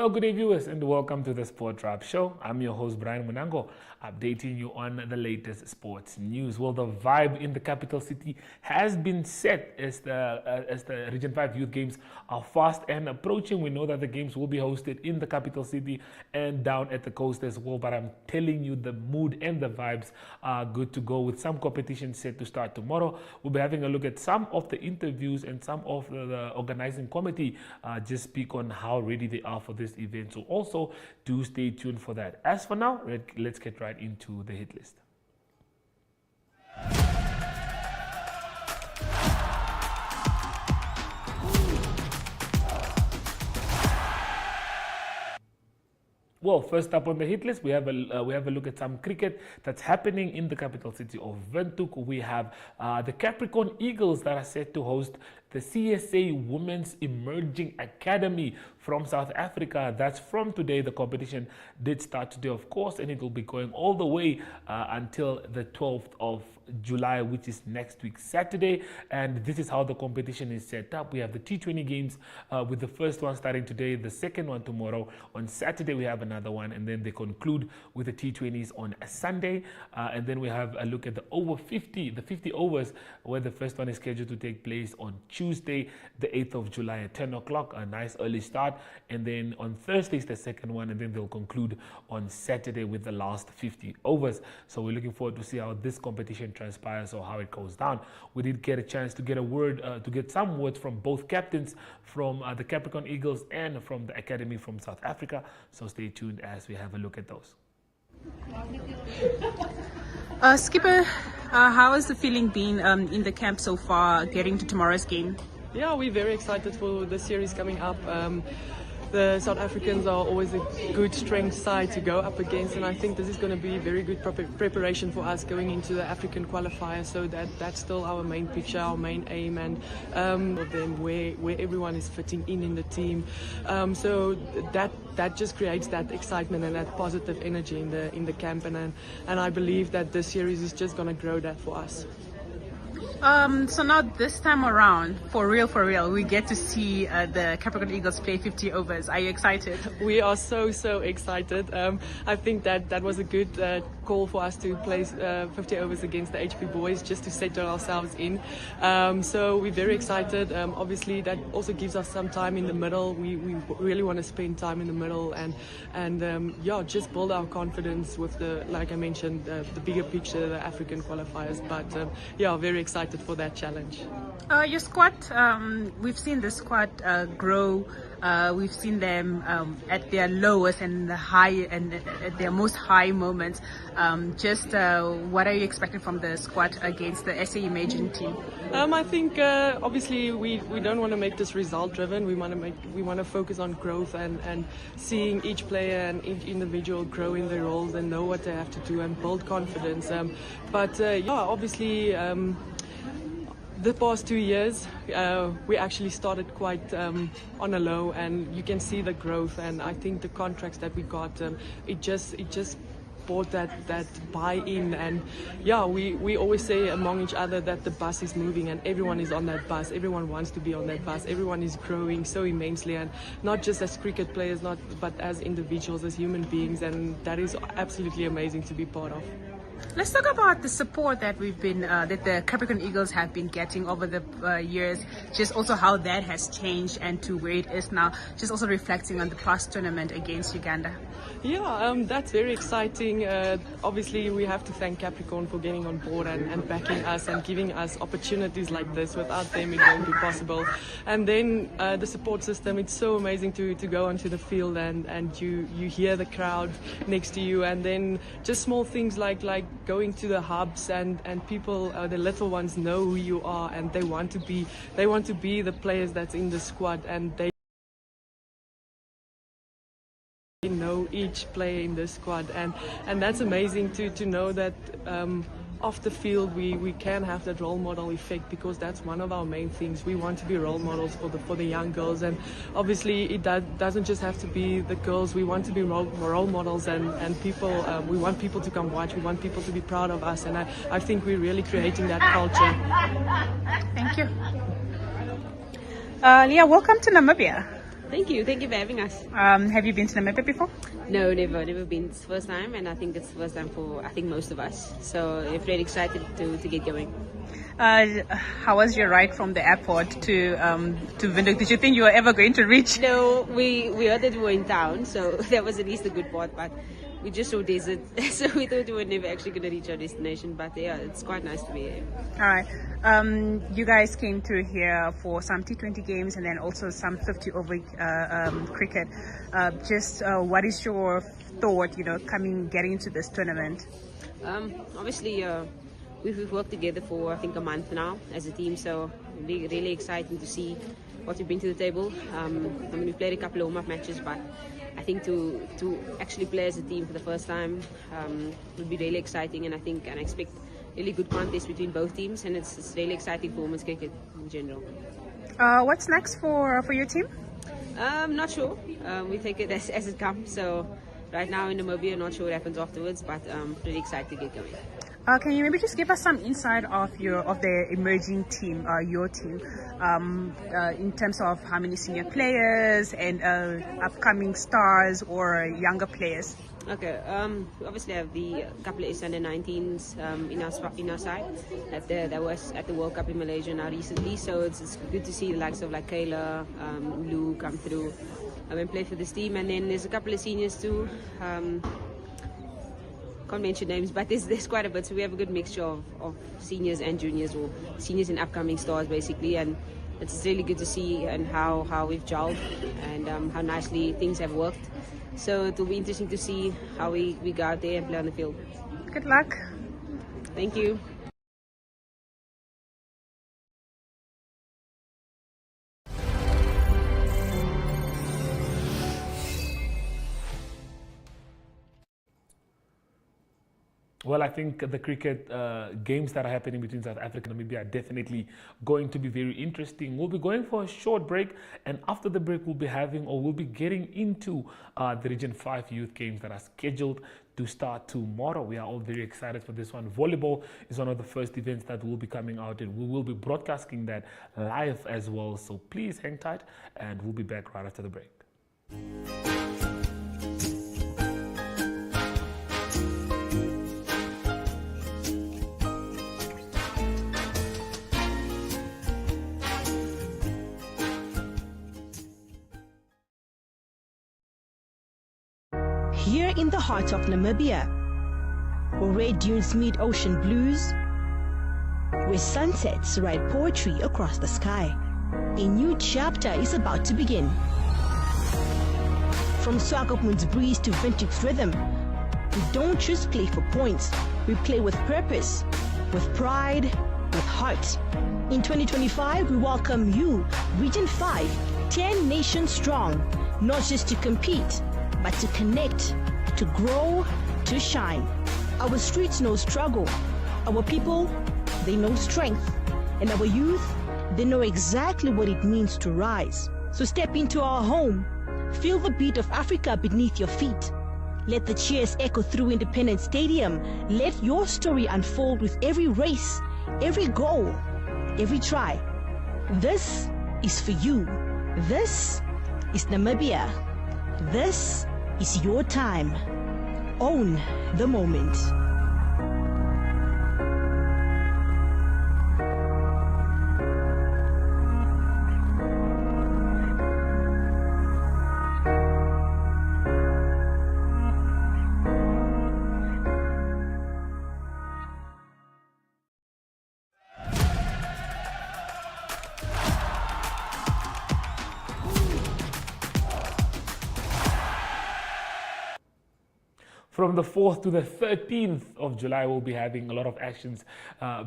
Well, good day, viewers, and welcome to the Sport Wrap Show. I'm your host, Brian Munango, updating you on the latest sports news. Well, the vibe in the capital city has been set as the Region 5 Youth Games are fast and approaching. We know that the games will be hosted in the capital city and down at the coast as well, but I'm telling you, the mood and the vibes are good to go, with some competition set to start tomorrow. We'll be having a look at some of the interviews and some of the organizing committee just speak on how ready they are for this event. So also do stay tuned for that. As for now, let's get right into the hit list. Well, first up on the hit list, we have a look at some cricket that's happening in the capital city of Windhoek. We have the Capricorn Eagles that are set to host the CSA Women's Emerging Academy from South Africa. That's from today. The competition did start today, of course, and it will be going all the way until the 12th of July, which is next week, Saturday. And this is how the competition is set up. We have the T20 games with the first one starting today, the second one tomorrow. On Saturday, we have another one, and then they conclude with the T20s on a Sunday. And then we have a look at the over 50, the 50 overs, where the first one is scheduled to take place on Tuesday, the 8th of July at 10 o'clock, a nice early start. And then on Thursday is the second one, and then they'll conclude on Saturday with the last 50 overs. So we're looking forward to see how this competition transpires or how it goes down. We did get a chance to get a word, to get some words from both captains from the Capricorn Eagles and from the Academy from South Africa. So stay tuned as we have a look at those. Skipper, how has the feeling been in the camp so far, getting to tomorrow's game? Yeah, we're very excited for the series coming up. The South Africans are always a good strength side to go up against, and I think this is going to be very good preparation for us going into the African qualifier. So that's still our main picture, our main aim, and then where everyone is fitting in the team. So that just creates that excitement and that positive energy in the camp, and I believe that this series is just going to grow that for us. So now this time around, for real, we get to see the Capricorn Eagles play 50 overs. Are you excited? We are so excited. I think that was a good call for us to play 50 overs against the HP boys, just to settle ourselves in. So we're very excited. Obviously, that also gives us some time in the middle. We really want to spend time in the middle and just build our confidence with like I mentioned, the bigger picture, the African qualifiers. But very excited for that challenge. Your squad, we've seen the squad grow. We've seen them at their lowest and at their most high moments. What are you expecting from the squad against the SA Imagine team? I think obviously we don't want to make this result driven. We want to focus on growth and seeing each player and each individual grow in their roles and know what they have to do and build confidence. Obviously. The past 2 years, we actually started quite on a low, and you can see the growth. And I think the contracts that we got, it just brought that buy-in. And we always say among each other that the bus is moving, and everyone is on that bus. Everyone wants to be on that bus. Everyone is growing so immensely, and not just as cricket players, but as individuals, as human beings. And that is absolutely amazing to be part of. Let's talk about the support that that the Capricorn Eagles have been getting over the years, just also how that has changed and to where it is now, just also reflecting on the past tournament against Uganda. That's very exciting. Obviously, we have to thank Capricorn for getting on board and backing us and giving us opportunities like this. Without them, it won't be possible. And then the support system, it's so amazing to go onto the field and you hear the crowd next to you, and then just small things like going to the hubs and people, the little ones know who you are, and they want to be the players that's in the squad, and they know each player in the squad, and that's amazing to know that off the field we can have that role model effect, because that's one of our main things. We want to be role models for the young girls, and obviously it doesn't just have to be the girls. We want to be role models and people. We want people to come watch. We want people to be proud of us, and I think we're really creating that culture. Thank you. Leah, welcome to Namibia. Thank you for having us. Have you been to Namibia before? No, never been. It's the first time, and I think it's the first time for most of us. So we're very excited to get going. How was your ride from the airport to Windhoek? Did you think you were ever going to reach? No, we heard that we were in town, so that was at least a good part. But we just saw desert, so we thought we were never actually going to reach our destination. But yeah, it's quite nice to be here. All right. You guys came through here for some T20 games and then also some 50 over cricket. What is your thought, getting into this tournament? Obviously, we've worked together for I think a month now as a team, so really exciting to see what we bring to the table. We played a couple of warm-up matches, but I think to actually play as a team for the first time would be really exciting, and I expect really good contest between both teams, and it's really exciting for women's cricket in general. What's next for your team? Not sure. We take it as it comes. So right now in Namibia, not sure what happens afterwards, but really excited to get going. Can you maybe just give us some insight of the emerging team, your team, in terms of how many senior players and upcoming stars or younger players? Okay. Obviously, I have the couple of under-19s in our side. That was at the World Cup in Malaysia now recently. So it's good to see the likes of like Kayla, Lou come through and play for this team. And then there's a couple of seniors too. Can't mention names, but there's quite a bit. So we have a good mixture of seniors and juniors, or seniors and upcoming stars basically. And it's really good to see and how we've gelled and how nicely things have worked. So it will be interesting to see how we go out there and play on the field. Good luck. Thank you. Well, I think the cricket games that are happening between South Africa and Namibia are definitely going to be very interesting. We'll be going for a short break, and after the break, we'll be getting into the Region 5 youth games that are scheduled to start tomorrow. We are all very excited for this one. Volleyball is one of the first events that will be coming out, and we will be broadcasting that live as well. So please hang tight, and we'll be back right after the break. Here in the heart of Namibia, where red dunes meet ocean blues, where sunsets write poetry across the sky, a new chapter is about to begin. From Swakopmund's breeze to Windhoek's rhythm, we don't just play for points, we play with purpose, with pride, with heart. In 2025, we welcome you, Region 5, 10 nations strong, not just to compete, but to connect, to grow, to shine. Our streets know struggle. Our people, they know strength. And our youth, they know exactly what it means to rise. So step into our home. Feel the beat of Africa beneath your feet. Let the cheers echo through Independence Stadium. Let your story unfold with every race, every goal, every try. This is for you. This is Namibia. This is your time. Own the moment. From the 4th to the 13th of July, we'll be having a lot of actions,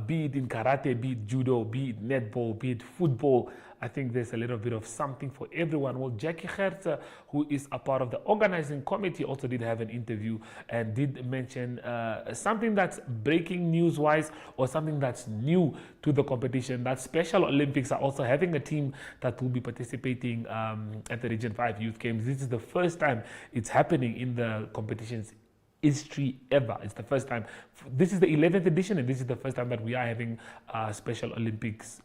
be it in karate, be it judo, be it netball, be it football. I think there's a little bit of something for everyone. Well, Jackie Gertze, who is a part of the organizing committee, also did have an interview and did mention something that's breaking news-wise or something that's new to the competition. That Special Olympics are also having a team that will be participating at the Region 5 Youth Games. This is the first time it's happening in the competition's history ever. It's the first time. This is the 11th edition, and this is the first time that we are having Special Olympics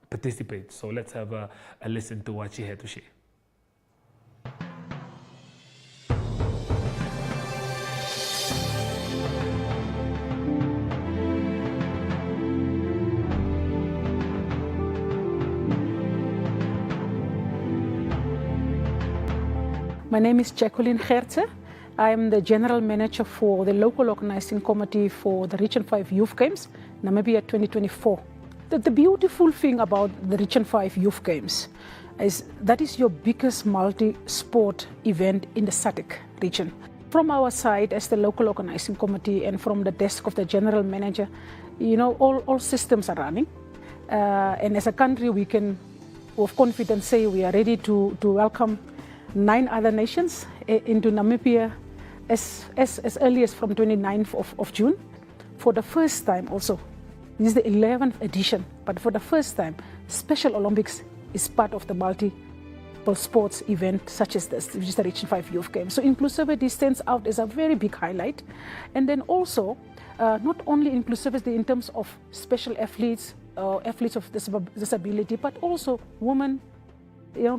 participate. So let's have a listen to what she had to share. My name is Jacqueline Gertze. I am the General Manager for the local organizing committee for the Region 5 Youth Games, Namibia 2024. The beautiful thing about the Region 5 Youth Games is that is your biggest multi-sport event in the SADC region. From our side as the local organizing committee and from the desk of the General Manager, all systems are running. And as a country, we can with confidence say we are ready to welcome 9 other nations into Namibia as early as from 29th of June. For the first time also, this is the 11th edition, but for the first time, Special Olympics is part of the multiple sports event such as this, which is the Region 5 Youth Games. So inclusivity stands out as a very big highlight. And then also, not only inclusivity in terms of special athletes, athletes of disability, but also women,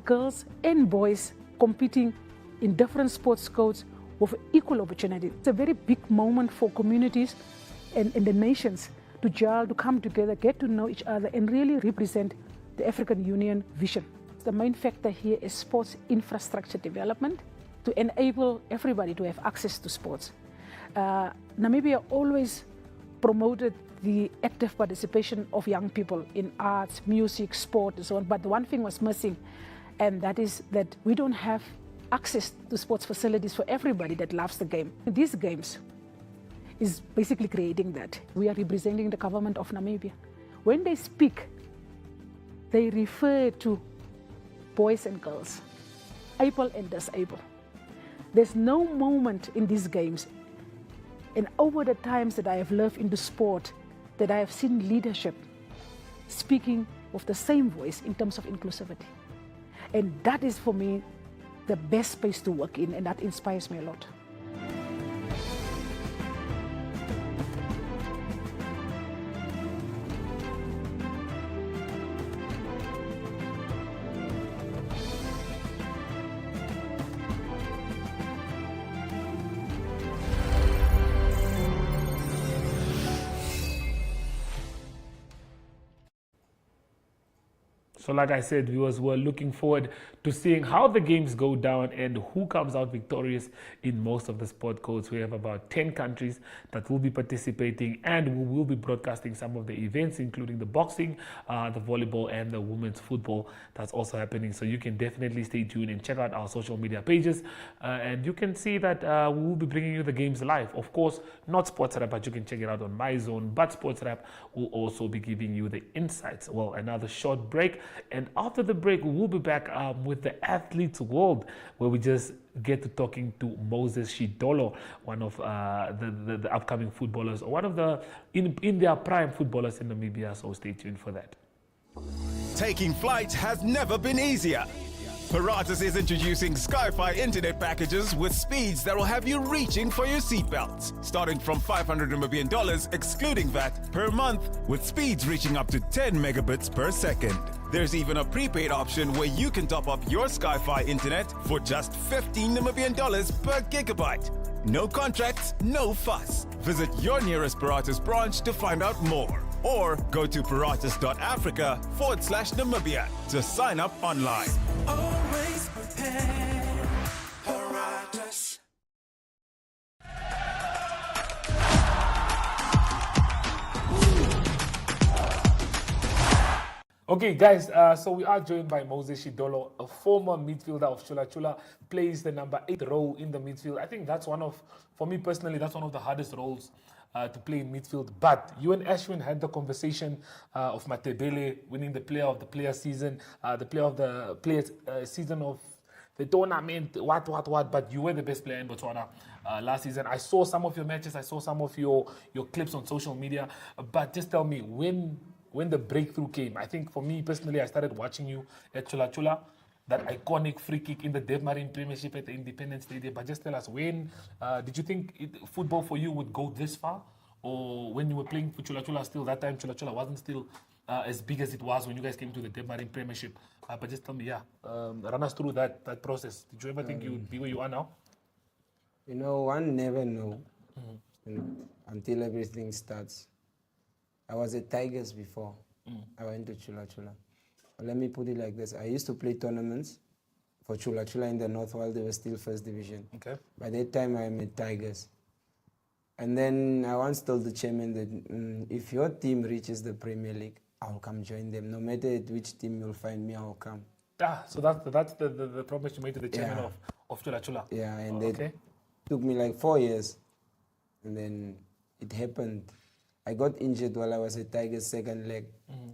girls and boys competing in different sports codes with equal opportunity. It's a very big moment for communities and the nations to gel, to come together, get to know each other and really represent the African Union vision. The main factor here is sports infrastructure development to enable everybody to have access to sports. Namibia always promoted the active participation of young people in arts, music, sport and so on, but one thing was missing, and that is that we don't have access to sports facilities for everybody that loves the game. These games is basically creating that. We are representing the government of Namibia. When they speak, they refer to boys and girls, able and disabled. There's no moment in these games, and over the times that I have lived in the sport, that I have seen leadership speaking with the same voice in terms of inclusivity. And that is for me the best space to work in, and that inspires me a lot. So like I said, viewers were looking forward to seeing how the games go down and who comes out victorious in most of the sport codes. We have about 10 countries that will be participating, and we will be broadcasting some of the events, including the boxing, the volleyball and the women's football that's also happening. So you can definitely stay tuned and check out our social media pages, and you can see that we will be bringing you the games live. Of course, not Sportsrap, but you can check it out on MyZone. But Sportsrap will also be giving you the insights. Well, another short break. And after the break, we'll be back with the Athletes World, where we just get to talking to Moses Shidolo, one of the upcoming footballers, or one of the in their prime footballers in Namibia. So stay tuned for that. Taking flight has never been easier. Paratus is introducing Sky-Fi internet packages with speeds that will have you reaching for your seatbelts, starting from $500 Namibian excluding VAT per month, with speeds reaching up to 10 megabits per second. There's even a prepaid option where you can top up your Sky-Fi internet for just $15 Namibian per gigabyte. No contracts, no fuss. Visit your nearest Paratus branch to find out more, or go to paratus.africa/Namibia to sign up online. Always prepared, Paratus. Okay, guys, so we are joined by Moses Shidolo, a former midfielder of Chula Chula, plays the number 8 role in the midfield. I think that's for me personally, that's one of the hardest roles to play in midfield. But you and Ashwin had the conversation of Matebele winning the player of the player season, the player of the players season of the tournament, what, but you were the best player in Botswana last season. I saw some of your matches, I saw some of your clips on social media, but just tell me, when the breakthrough came, I think for me personally, I started watching you at Chula Chula, that iconic free kick in the Devmarin Premiership at the Independence Stadium. But just tell us, when did you think football for you would go this far? Or when you were playing for Chula Chula still, that time Chula Chula wasn't still as big as it was when you guys came to the Devmarin Premiership. But just tell me, run us through that process. Did you ever think you would be where you are now? One never know until everything starts. I was at Tigers before. I went to Chula Chula. But let me put it like this. I used to play tournaments for Chula Chula in the north while they were still first division. Okay. By that time, I am at Tigers. And then I once told the chairman that if your team reaches the Premier League, I'll come join them. No matter at which team you'll find me, I'll come. So that's the promise you made to the chairman Yeah. of Chula Chula. Yeah, and Okay. it took me like 4 years. And then it happened. I got injured while I was at Tigers' second leg.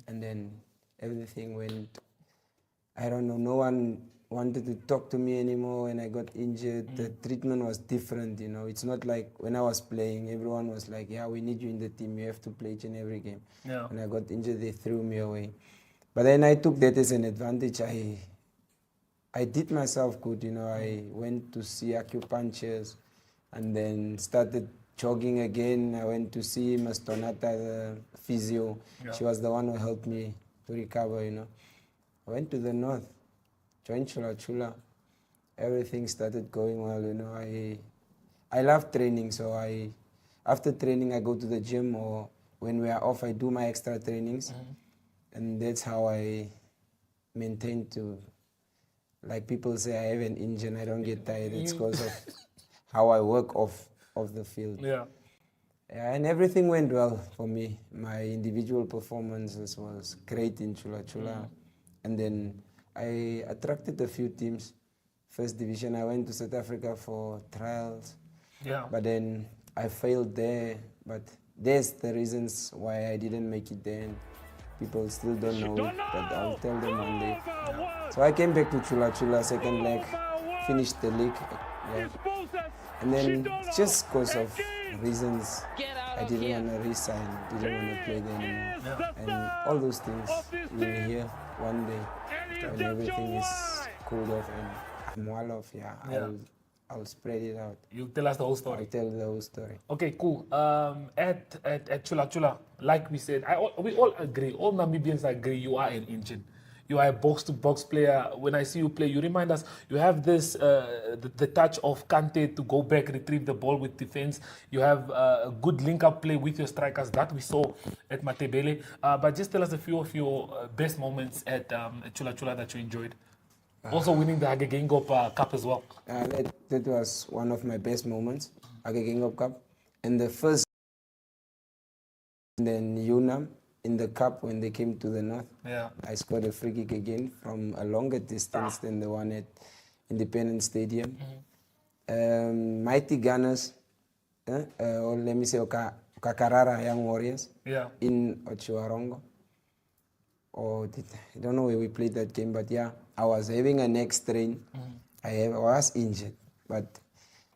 And then everything went, I don't know, no one wanted to talk to me anymore when I got injured. The treatment was different, you know. It's not like when I was playing, everyone was like, yeah, we need you in the team. You have to play each and every game. Yeah. When I got injured, they threw me away. But then I took that as an advantage. I did myself good, you know. I went to see acupuncturists and then started jogging again. I went to see Mastonata, the physio. Yeah. She was the one who helped me to recover, you know. I went to the north, joined Chula Chula. Everything started going well, you know. I love training, so after training I go to the gym, or when we are off I do my extra trainings. And that's how I maintain to, like people say, I have an engine, I don't get tired. It's because of how I work off the field. Yeah. Yeah, and everything went well for me. My individual performances was great in Chula Chula. And then I attracted a few teams. First division, I went to South Africa for trials. Yeah. But then I failed there. But there's the reasons why I didn't make it there. And people still don't know it, but I'll tell them one day. So I came back to Chula Chula, second leg, finished the league. Yeah. And then just because of reasons, I didn't want to resign, didn't want to play there anymore. And all those things, you'll hear one day when everything is cooled off and I'm well off, I'll spread it out. You tell us the whole I'll story. tell the whole story. Okay, cool. At Chula Chula, like we said, we all agree, all Namibians agree you are an engine. You are a box-to-box player. When I see you play, you remind us, you have this, the touch of Kante to go back, retrieve the ball with defense. You have a good link-up play with your strikers that we saw at Matebele. But just tell us a few of your best moments at Chula Chula that you enjoyed. Also winning the Agegengop Cup as well. That was one of my best moments, Agegengop Cup. And the first, and then UNAM in the cup when they came to the north. Yeah. I scored a free kick again from a longer distance than the one at Independence Stadium. Mighty Gunners, or let me say Kakarara Young Warriors in Ochiwarongo. I don't know where we played that game, but yeah, I was having a neck strain. I was injured, but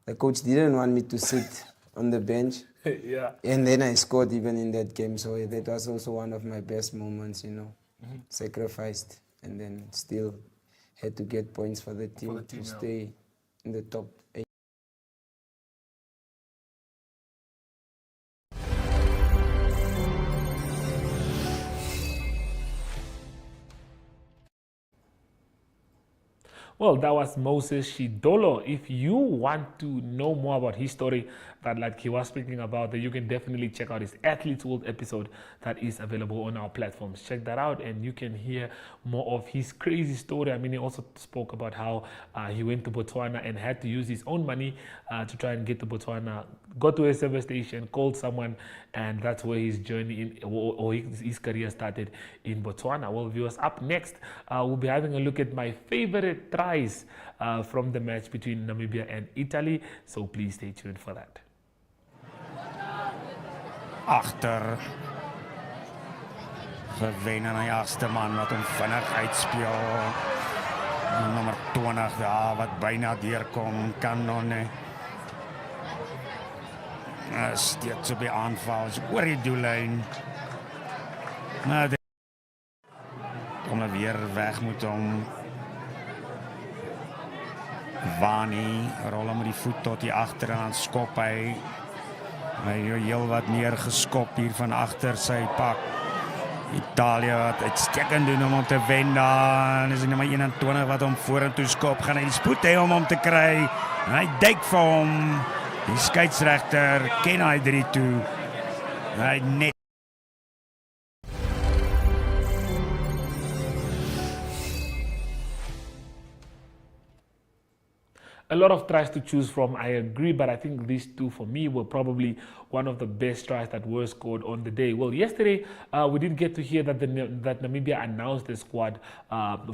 the coach didn't want me to sit on the bench. Yeah. And then I scored even in that game, so that was also one of my best moments, you know. Sacrificed and then still had to get points for the team, to stay in the top 8. Well, that was Moses Shidolo. If you want to know more about his story that like he was speaking about, then you can definitely check out his Athletes World episode that is available on our platforms. Check that out and you can hear more of his crazy story. I mean, he also spoke about how he went to Botswana and had to use his own money to try and get to Botswana. Got to a service station, called someone, and that's where his journey or his career started in Botswana. Well, viewers, up next, we'll be having a look at my favorite tries from the match between Namibia and Italy. So please stay tuned for that. Agter gewen aan die agste man wat hom vinnig uitspeel. Nommer 20 daar wat byna deurkom, Kanone. Steeds op die aanval, oor die doellyn. Maar kom weer weg moet hom. Wani rol hom met die voet tot die agter en dan skop hy. Hy heel wat meer geskop hier van agter sy pak. Italië wat uitstekend doen om te wen daar. Is nummer 21 wat hom vorentoe skop. Gaan hy die spoed hê om te kry. En hy duik vir hom. Die skeieregter ken hy 3-2. Hy net A lot of tries to choose from, I agree, but I think these two for me were probably one of the best tries that were scored on the day. Well, yesterday we did get to hear that that Namibia announced the squad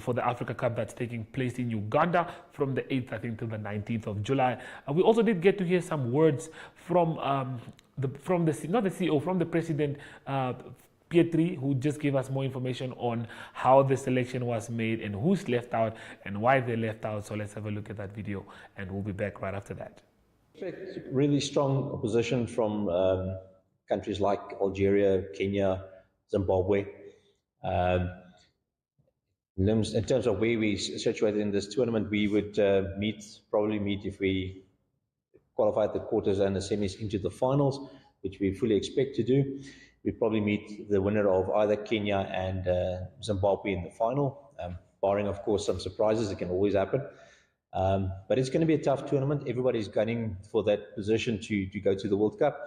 for the Africa Cup that's taking place in Uganda from the 8th, I think, till the 19th of July. We also did get to hear some words from the president, Pietri, who just gave us more information on how the selection was made and who's left out and why they left out. So let's have a look at that video and we'll be back right after that. Really strong opposition from countries like Algeria, Kenya, Zimbabwe. In terms of where we situated in this tournament, we would probably meet if we qualified the quarters and the semis into the finals, which we fully expect to do. We'd probably meet the winner of either Kenya and Zimbabwe in the final, barring, of course, some surprises. It can always happen. But it's going to be a tough tournament. Everybody's gunning for that position to go to the World Cup.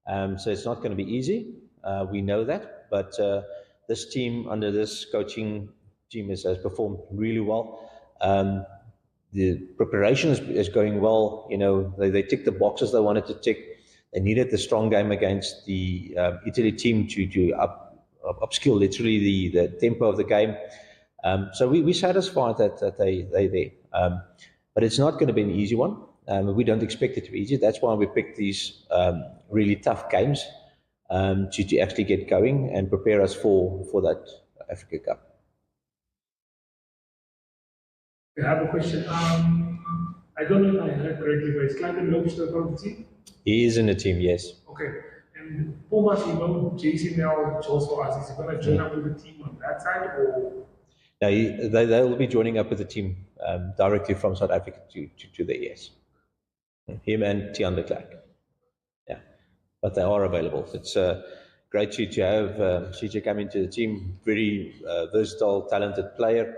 So it's not going to be easy. We know that. But this team, under this coaching team, has performed really well. The preparation is going well. You know, they ticked the boxes they wanted to tick. They needed the strong game against the Italy team to upskill literally the tempo of the game. So we're satisfied that they're there. But it's not going to be an easy one. We don't expect it to be easy. That's why we picked these really tough games to actually get going and prepare us for that Africa Cup. I have a question. I don't know if I heard correctly, but is Clive Lowe still part of the team? He is in the team, yes. Okay. And Pumas, you know, JC now chose for us. Is he going to join up with the team on that side, or? No, they will be joining up with the team directly from South Africa to the ES. Him and Tiaan de Klerk. Yeah, but they are available. It's great to have CJ come into the team. Very versatile, talented player.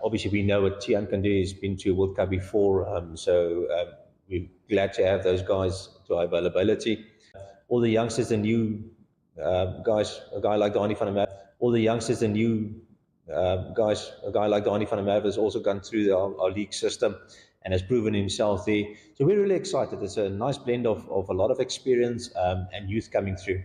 Obviously, we know what Tiaan can do. He's been to a World Cup before, so we're glad to have those guys to our availability. All the youngsters and new guys, a guy like Donnie van der Merwe. All the youngsters and new guys, a guy like Donnie van der Merwe has also gone through our league system and has proven himself there. So we're really excited. It's a nice blend of a lot of experience and youth coming through.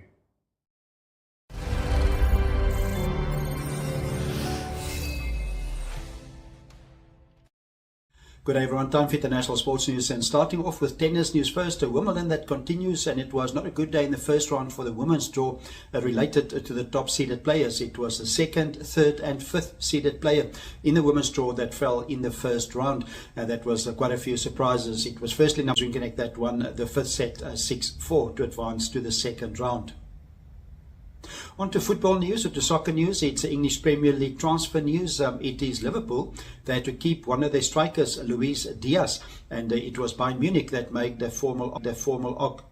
Good day everyone, time for international sports news, and starting off with tennis news first. Wimbledon that continues, and it was not a good day in the first round for the women's draw related to the top seeded players. It was the second, third and fifth seeded player in the women's draw that fell in the first round. That was quite a few surprises. It was firstly Rinkeneck that won the fifth set 6-4 to advance to the second round. On to football news, or to soccer news. It's English Premier League transfer news. It is Liverpool. They had to keep one of their strikers, Luis Diaz, and it was Bayern Munich that made the formal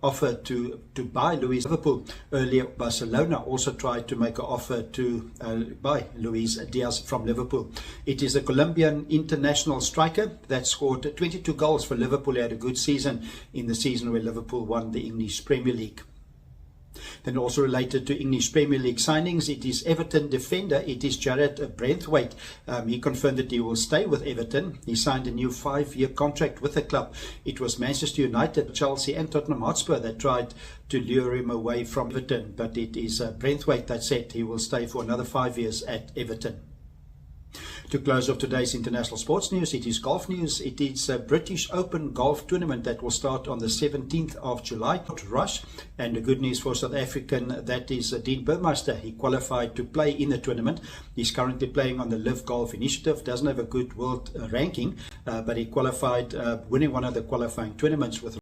offer to buy Luis. Liverpool. Earlier, Barcelona also tried to make an offer to buy Luis Diaz from Liverpool. It is a Colombian international striker that scored 22 goals for Liverpool. He had a good season in the season where Liverpool won the English Premier League. Then also related to English Premier League signings, it is Everton defender, it is Jared Braithwaite. He confirmed that he will stay with Everton. He signed a new 5-year contract with the club. It was Manchester United, Chelsea and Tottenham Hotspur that tried to lure him away from Everton, but it is Braithwaite that said he will stay for another 5 years at Everton. To close off today's international sports news, it is golf news. It is a British Open golf tournament that will start on the 17th of July. Rush, and the good news for South African, that is Dean Burmeister. He qualified to play in the tournament. He's currently playing on the Live Golf Initiative. Doesn't have a good world ranking, but he qualified, winning one of the qualifying tournaments with